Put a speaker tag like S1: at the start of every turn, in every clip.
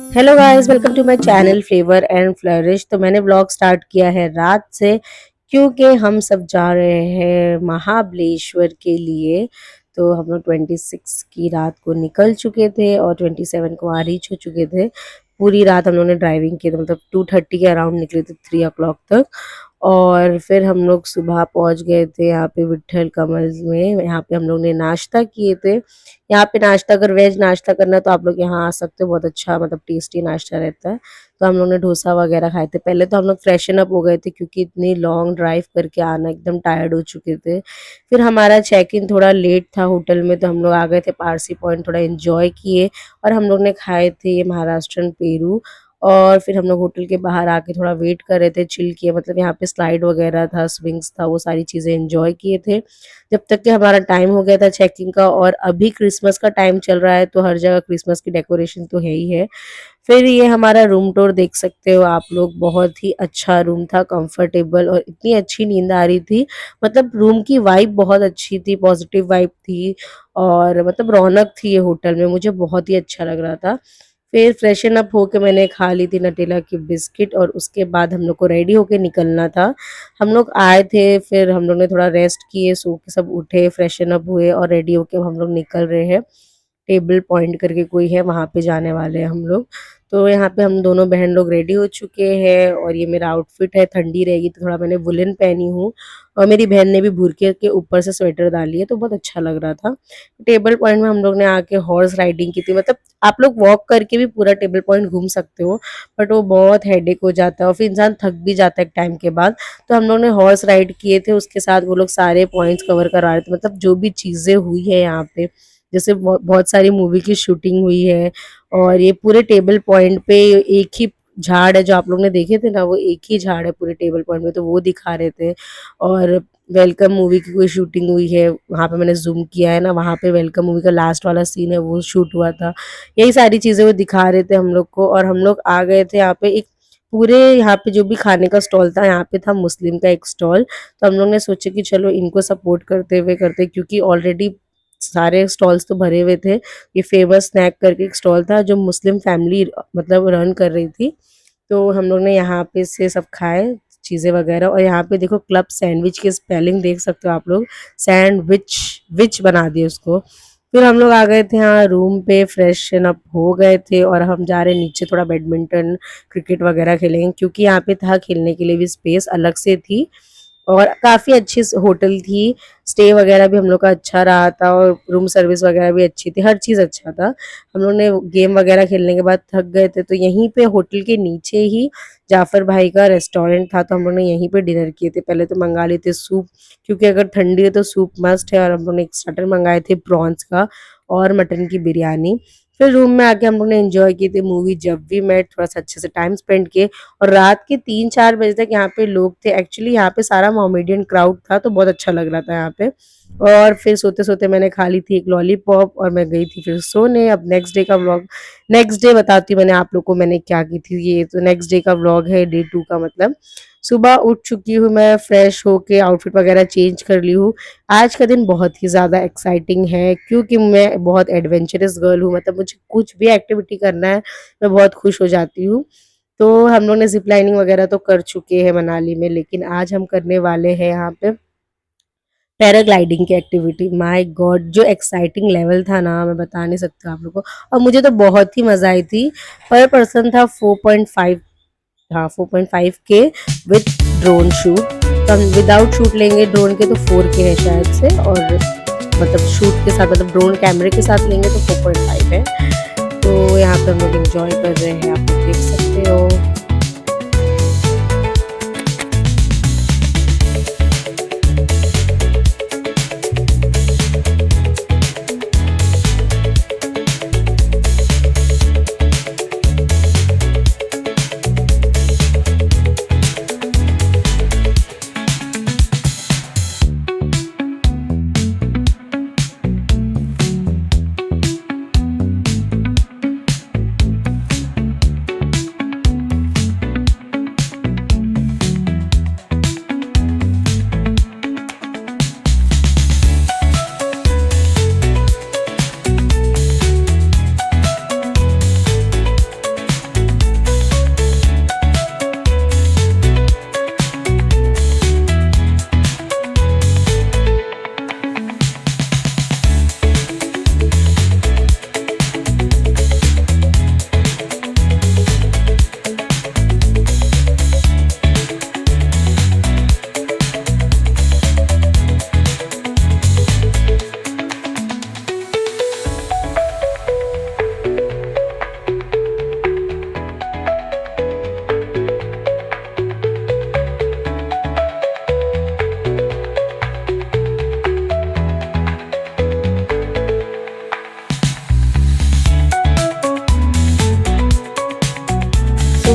S1: Hello guys, welcome to my channel flavour and flourish. तो मैंने vlog start किया है रात से, क्योंकि हम सब जा रहे हैं महाबलेश्वर के लिए। तो हम लोग 26 की रात को निकल चुके थे और 27 को आ रीच हो चुके थे। पूरी रात हम लोगों ने ड्राइविंग की थी, मतलब 2:30 के अराउंड निकले थे, 3 o'clock तक। और फिर हम लोग सुबह पहुंच गए थे यहाँ पे विट्ठल कमल में। यहाँ पे हम लोग ने नाश्ता किए थे। यहाँ पे नाश्ता, अगर वेज नाश्ता करना है तो आप लोग यहाँ आ सकते हो, बहुत अच्छा मतलब टेस्टी नाश्ता रहता है। तो हम लोग ने डोसा वगैरह खाए थे। पहले तो हम लोग फ्रेशन अप हो गए थे, क्योंकि इतनी लॉन्ग ड्राइव करके आना, एकदम टायर्ड हो चुके थे। फिर हमारा चेक इन थोड़ा लेट था होटल में, तो हम लोग आ गए थे पारसी पॉइंट, थोड़ा एंजॉय किए। और हम लोग ने खाए थे ये महाराष्ट्रन पेरू। और फिर हम लोग होटल के बाहर आके थोड़ा वेट कर रहे थे, चिल किए, मतलब यहाँ पे स्लाइड वगैरह था, स्विंग्स था, वो सारी चीज़ें एंजॉय किए थे जब तक कि हमारा टाइम हो गया था चेकिंग का। और अभी क्रिसमस का टाइम चल रहा है, तो हर जगह क्रिसमस की डेकोरेशन तो है ही है। फिर ये हमारा रूम टूर देख सकते हो आप लोग, बहुत ही अच्छा रूम था, कंफर्टेबल, और इतनी अच्छी नींद आ रही थी। मतलब रूम की वाइब बहुत अच्छी थी, पॉजिटिव वाइब थी। और मतलब रौनक थी ये होटल में, मुझे बहुत ही अच्छा लग रहा था। फिर फ्रेशन अप होके मैंने खा ली थी नटेला की बिस्किट, और उसके बाद हम लोग को रेडी होके निकलना था। हम लोग आए थे, फिर हम लोग ने थोड़ा रेस्ट किए, सो के सब उठे, फ्रेशन अप हुए और रेडी होके हम लोग निकल रहे हैं। टेबल पॉइंट करके कोई है, वहाँ पे जाने वाले हैं हम लोग। तो यहाँ पे हम दोनों बहन लोग रेडी हो चुके हैं, और ये मेरा आउटफिट है। ठंडी रहेगी तो थोड़ा मैंने वुलन पहनी हूँ, और मेरी बहन ने भी बुरके के ऊपर से स्वेटर डाली है, तो बहुत अच्छा लग रहा था। टेबल पॉइंट में हम लोग ने आके हॉर्स राइडिंग की थी। मतलब आप लोग वॉक करके भी पूरा टेबल पॉइंट घूम सकते हो, बट वो बहुत हेडेक हो जाता है और फिर इंसान थक भी जाता है एक टाइम के बाद। तो हम लोग ने हॉर्स राइड किए थे, उसके साथ वो लोग सारे पॉइंट्स कवर करा रहे थे, मतलब जो भी चीज़ें हुई है यहाँ पे। जैसे बहुत सारी मूवी की शूटिंग हुई है। और ये पूरे टेबल पॉइंट पे एक ही झाड़ है, जो आप लोग ने देखे थे ना, वो एक ही झाड़ है पूरे टेबल पॉइंट में, तो वो दिखा रहे थे। और वेलकम मूवी की कोई शूटिंग हुई है, वहाँ पे मैंने जूम किया है ना, वहाँ पे वेलकम मूवी का लास्ट वाला सीन है, वो शूट हुआ था। यही सारी चीज़ें वो दिखा रहे थे हम लोग को। और हम लोग आ गए थे यहाँ पे, एक पूरे यहाँ पे जो भी खाने का स्टॉल था, यहाँ पे था मुस्लिम का एक स्टॉल। तो हम लोग ने सोचा कि चलो इनको सपोर्ट करते हुए करते, क्योंकि ऑलरेडी सारे स्टॉल्स तो भरे हुए थे। ये फेमस स्नैक करके एक स्टॉल था, जो मुस्लिम फैमिली मतलब रन कर रही थी। तो हम लोग ने यहाँ पे से सब खाए चीज़ें वगैरह। और यहाँ पे देखो, क्लब सैंडविच की स्पेलिंग देख सकते हो आप लोग, सैंडविच, विच बना दिए उसको। फिर हम लोग आ गए थे यहाँ रूम पे, फ्रेशन अप हो गए थे, और हम जा रहे नीचे थोड़ा बैडमिंटन क्रिकेट वगैरह खेलेंगे, क्योंकि यहाँ पे था खेलने के लिए भी स्पेस अलग से थी। और काफ़ी अच्छी होटल थी, स्टे वगैरह भी हम लोग का अच्छा रहा था, और रूम सर्विस वगैरह भी अच्छी थी, हर चीज़ अच्छा था। हम लोग ने गेम वगैरह खेलने के बाद थक गए थे, तो यहीं पे होटल के नीचे ही जाफ़र भाई का रेस्टोरेंट था, तो हम लोग ने यहीं पे डिनर किए थे। पहले तो मंगा लिए थे सूप, क्योंकि अगर ठंडी है तो सूप मस्ट है। और हम लोग ने एक स्टार्टर मंगाए थे प्रॉन्स का, और मटन की बिरयानी। फिर रूम में आके हम लोग ने एंजॉय की थी मूवी जब वी मेट, थोड़ा सा अच्छे से टाइम स्पेंड किए। और रात के 3-4 बजे तक यहाँ पे लोग थे। एक्चुअली यहाँ पे सारा मोमेडियन क्राउड था, तो बहुत अच्छा लग रहा था यहाँ पे। और फिर सोते-सोते मैंने खा ली थी एक लॉलीपॉप, और मैं गई थी फिर सोने। अब नेक्स्ट डे का व्लॉग नेक्स्ट डे बताती हूँ मैंने आप लोग को मैंने क्या की थी। ये तो नेक्स्ट डे का व्लॉग है, डे 2 का मतलब। सुबह उठ चुकी हूँ मैं, फ्रेश होके आउटफिट वगैरह चेंज कर ली हूँ। आज का दिन बहुत ही ज़्यादा एक्साइटिंग है, क्योंकि मैं बहुत एडवेंचरस गर्ल हूँ, मतलब मुझे कुछ भी एक्टिविटी करना है, मैं बहुत खुश हो जाती हूँ। तो हम लोग ने ज़िप लाइनिंग वगैरह तो कर चुके हैं मनाली में, लेकिन आज हम करने वाले हैं यहाँ पे पैराग्लाइडिंग की एक्टिविटी। My God! जो एक्साइटिंग लेवल था ना, मैं बता नहीं सकती आप लोगों को। और मुझे तो बहुत ही मज़ा आई थी। पर पर्सन था 4.5, हाँ 4.5 के विद ड्रोन शूट। तो हम विदाउट शूट लेंगे ड्रोन के तो 4 के है शायद से, और मतलब शूट के साथ, मतलब ड्रोन कैमरे के साथ लेंगे तो 4.5 है। तो यहाँ पे हम लोग एंजॉय कर रहे हैं, आप लोग देख सकते हो।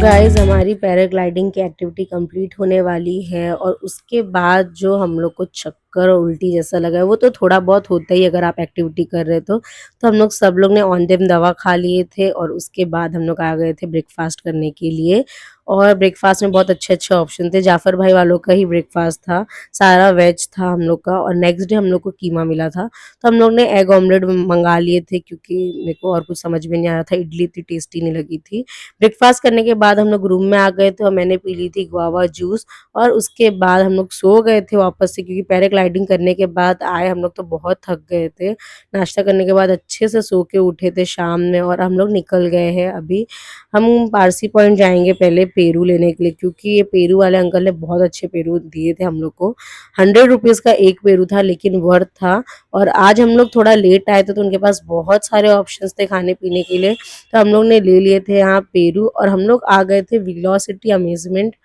S1: गाइस हमारी पैराग्लाइडिंग की एक्टिविटी कंप्लीट होने वाली है और उसके बाद जो हम लोग को चक्कर और उल्टी जैसा लगा है वो तो थोड़ा बहुत होता ही अगर आप एक्टिविटी कर रहे तो हम लोग सब लोग ने ऑन टाइम दवा खा लिए थे और उसके बाद हम लोग आ गए थे ब्रेकफास्ट करने के लिए। और ब्रेकफास्ट में बहुत अच्छे अच्छे ऑप्शन थे। जाफर भाई वालों का ही ब्रेकफास्ट था, सारा वेज था हम लोग का। और नेक्स्ट डे हम लोग को कीमा मिला था, तो हम लोग ने एग ऑमलेट मंगा लिए थे क्योंकि मेरे को और कुछ समझ में नहीं आ रहा था, इडली इतनी टेस्टी नहीं लगी थी। ब्रेकफास्ट करने के बाद हम लोग रूम में आ गए थे और मैंने पी ली थी गुआवा जूस। और उसके बाद हम लोग सो गए थे वापस से, क्योंकि पैराग्लाइडिंग करने के बाद आए हम लोग तो बहुत थक गए थे। नाश्ता करने के बाद अच्छे से सो के उठे थे शाम में और हम लोग निकल गए हैं। अभी हम पारसी पॉइंट जाएंगे पहले पेरू लेने के लिए, क्योंकि ये पेरू वाले अंकल ने बहुत अच्छे पेरू दिए थे हम लोग को। 100 रुपीज़ का एक पेरू था लेकिन वर्थ था। और आज हम लोग थोड़ा लेट आए थे तो उनके पास बहुत सारे ऑप्शंस थे खाने पीने के लिए, तो हम लोग ने ले लिए थे यहाँ पेरू। और हम लोग आ गए थे वेलोसिटी अम्यूजमेंट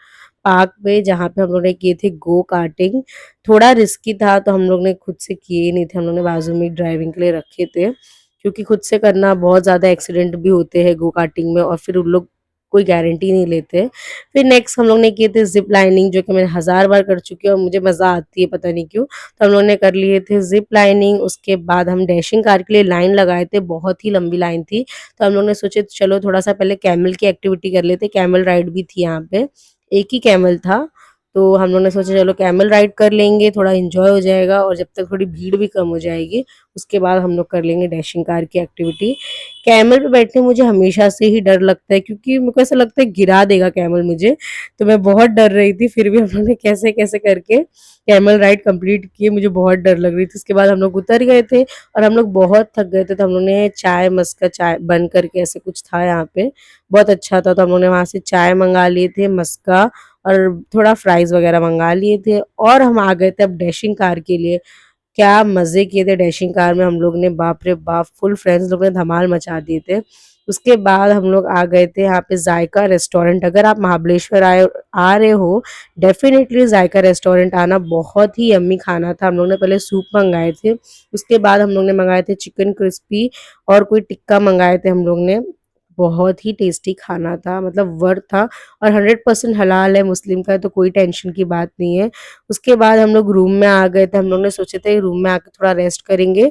S1: पार्क पे, जहाँ पे हम लोग ने किए थे गो कार्टिंग। थोड़ा रिस्की था तो हम लोग ने खुद से किए नहीं थे, हम लोग ने बाजू में ड्राइविंग के लिए रखे थे, क्योंकि खुद से करना बहुत ज़्यादा एक्सीडेंट भी होते हैं गो कार्टिंग में और फिर उन लोग कोई गारंटी नहीं लेते। फिर नेक्स्ट हम लोग ने किए थे जिप लाइनिंग, जो कि मैं 1000 बार कर चुकी हूँ और मुझे मज़ा आती है पता नहीं क्यों। तो हम लोग ने कर लिए थे जिप लाइनिंग। उसके बाद हम डैशिंग कार के लिए लाइन लगाए थे, बहुत ही लंबी लाइन थी। तो हम लोग ने सोचे चलो थोड़ा सा पहले कैमल की एक्टिविटी कर लेते, कैमल राइड भी थी यहाँ पे, एक ही कैमल था। तो हम लोग ने सोचा चलो कैमल राइड कर लेंगे, थोड़ा एंजॉय हो जाएगा और जब तक थोड़ी भीड़ भी कम हो जाएगी उसके बाद हम लोग कर लेंगे डैशिंग कार की एक्टिविटी। कैमल पे बैठने मुझे हमेशा से ही डर लगता है, क्योंकि मेरे को ऐसा लगता है गिरा देगा कैमल मुझे, तो मैं बहुत डर रही थी। फिर भी हम लोग ने कैसे कैसे करके कैमल राइड कंप्लीट किए, मुझे बहुत डर लग रही थी। उसके बाद हम लोग उतर गए थे और हम लोग बहुत थक गए थे, तो हम लोग ने चाय मस्का चाय बन करके ऐसे कुछ था यहाँ पे, बहुत अच्छा था। तो हम लोग ने वहाँ से चाय मंगा लिए थे मस्का और थोड़ा फ्राइज वगैरह मंगा लिए थे और हम आ गए थे अब डैशिंग कार के लिए। क्या मज़े किए थे डैशिंग कार में हम लोग ने, बाप रे बाप, फुल फ्रेंड्स लोग ने धमाल मचा दिए थे। उसके बाद हम लोग आ गए थे यहाँ पे जायका रेस्टोरेंट। अगर आप महाबलेश्वर आ रहे हो डेफिनेटली जायका रेस्टोरेंट आना, बहुत ही यम्मी खाना था। हम लोग ने पहले सूप मंगाए थे, उसके बाद हम लोग ने मंगाए थे चिकन क्रिस्पी और कोई टिक्का मंगाए थे हम लोग ने। बहुत ही टेस्टी खाना था, मतलब वर्थ था। और 100% हलाल है, मुस्लिम का है तो कोई टेंशन की बात नहीं है। उसके बाद हम लोग रूम में आ गए थे, हम लोग ने सोचे थे रूम में आके थोड़ा रेस्ट करेंगे।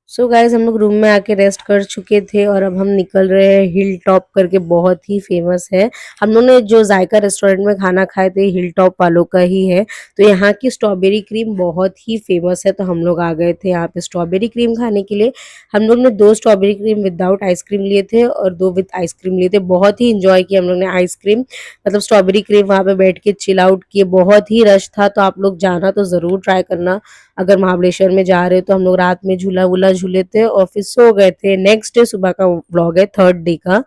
S1: सो गाइज हम लोग रूम में आके रेस्ट कर चुके थे और अब हम निकल रहे हैं हिल टॉप करके, बहुत ही फेमस है। हम लोग ने जो जायका रेस्टोरेंट में खाना खाए थे हिल टॉप वालों का ही है, तो यहाँ की स्ट्रॉबेरी क्रीम बहुत ही फेमस है। तो हम लोग आ गए थे यहाँ पे स्ट्रॉबेरी क्रीम खाने के लिए। हम लोग ने 2 स्ट्रॉबेरी क्रीम विदाउट आइसक्रीम लिए थे और 2 विद आइसक्रीम लिए थे। बहुत ही इंजॉय किया हम लोग ने आइसक्रीम, मतलब स्ट्रॉबेरी क्रीम वहाँ पे बैठ के चिल आउट किए। बहुत ही रश था, तो आप लोग जाना तो ज़रूर ट्राई करना अगर महाबलेश्वर में जा रहे हो। तो हम लोग रात में झूला वूला झूले थे और फिर सो गए थे। नेक्स्ट डे सुबह का व्लॉग है, 3rd डे का।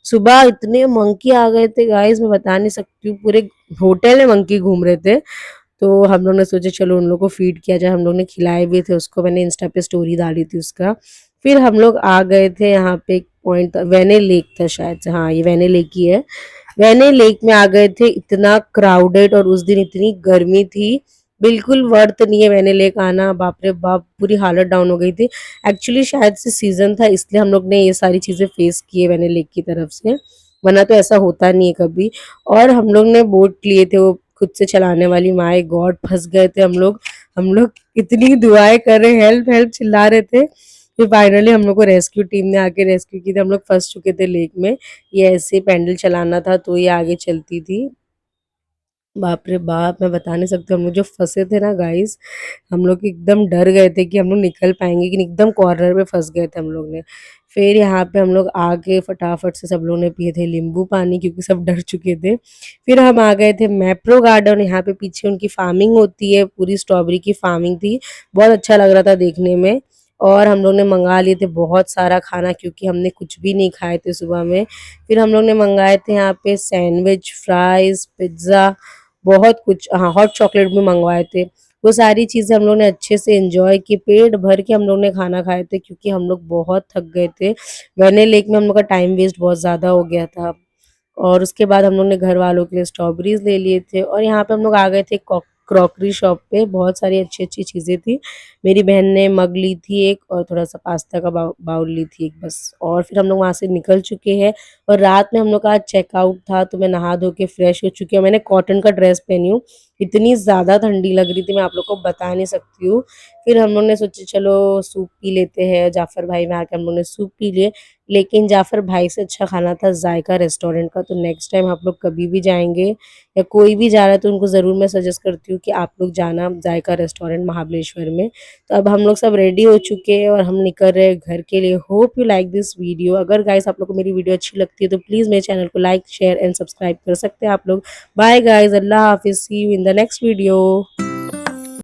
S1: सुबह इतने मंकी आ गए थे गाइस, मैं बता नहीं सकती हूँ, पूरे होटल में मंकी घूम रहे थे। तो हम लोग ने सोचा चलो उन लोग को फीड किया जाए, हम लोग ने खिलाए भी थे उसको, मैंने इंस्टा पे स्टोरी डाली थी उसका। फिर हम लोग आ गए थे यहाँ पे, एक पॉइंट वैने लेक था शायद से, हाँ ये वैने लेक ही है। वैने लेक में आ गए थे, इतना क्राउडेड और उस दिन इतनी गर्मी थी, बिल्कुल वर्थ नहीं है वैने लेक आना। बाप रे बाप, पूरी हालत डाउन हो गई थी। एक्चुअली शायद से सीजन था इसलिए हम लोग ने ये सारी चीज़ें फेस की है वैने लेक की तरफ से, वरना तो ऐसा होता नहीं है कभी। और हम लोग ने बोट लिए थे वो खुद से चलाने वाली, माय गॉड फंस गए थे हम लोग। हम लोग इतनी दुआएं कर रहे, हेल्प हेल्प चिल्ला रहे थे। फिर फाइनली हम लोग को रेस्क्यू टीम ने आके रेस्क्यू की थी, हम लोग फंस चुके थे लेक में। ये ऐसे पैडल चलाना था तो ये आगे चलती थी। बाप रे बाप, मैं बता नहीं सकती, हम लोग जो फंसे थे ना गाइस, हम लोग एकदम डर गए थे कि हम लोग निकल पाएंगे कि नहीं, एकदम कॉर्नर में फंस गए थे हम लोग ने। फिर यहाँ पे हम लोग आके फटाफट से सब लोगों ने पिए थे नींबू पानी, क्योंकि सब डर चुके थे। फिर हम आ गए थे मैप्रो गार्डन, यहाँ पे पीछे उनकी फार्मिंग होती है, पूरी स्ट्रॉबेरी की फार्मिंग थी, बहुत अच्छा लग रहा था देखने में। और हम लोग ने मंगा लिए थे बहुत सारा खाना, क्योंकि हमने कुछ भी नहीं खाए थे सुबह में। फिर हम लोग ने मंगाए थे यहाँ पे सैंडविच, फ्राइज, पिज्ज़ा, बहुत कुछ, हाँ हॉट चॉकलेट भी मंगवाए थे। वो सारी चीज़ें हम लोग ने अच्छे से एंजॉय की, पेट भर के हम लोग ने खाना खाए थे, क्योंकि हम लोग बहुत थक गए थे। वैने लेक में हम लोग का टाइम वेस्ट बहुत ज़्यादा हो गया था। और उसके बाद हम लोग ने घर वालों के लिए स्ट्रॉबेरीज ले लिए थे और यहाँ पे हम लोग आ गए थे क्रॉकरी शॉप पे बहुत सारी अच्छी-अच्छी चीज़ें थी। मेरी बहन ने मग ली थी एक और थोड़ा-सा पास्ता का बाउल ली थी एक बस और फिर हम लोग वहाँ से निकल चुके हैं और रात में हम लोग का आज चेकआउट था तो मैं नहा धो के फ्रेश हो चुकी हूँ। मैंने कॉटन का ड्रेस पहनी हूँ। इतनी ज़्यादा ठंडी लग रही थी मैं आप लोग को बता नहीं सकती हूँ। फिर हम लोग ने सोचा चलो सूप पी लेते हैं। जाफ़र भाई में आके हम लोग ने सूप पी लिए। लेकिन जाफ़र भाई से अच्छा खाना था ज़ायका रेस्टोरेंट का। तो नेक्स्ट टाइम आप लोग कभी भी जाएँगे या कोई भी जा रहा है तो उनको ज़रूर मैं सजेस्ट करती हूँ कि आप लोग जाना ज़ायका रेस्टोरेंट महाबलेश्वर में। तो अब हम लोग सब रेडी हो चुके हैं और हम निकल रहे हैं घर के लिए। Hope you like this video. अगर गाइस आप लोग को मेरी वीडियो अच्छी लगती है तो प्लीज़ मेरे चैनल को लाइक, शेयर एंड सब्सक्राइब कर सकते हैं आप लोग। बाय गाइस, अल्लाह हाफ़िज़, see you in the next video.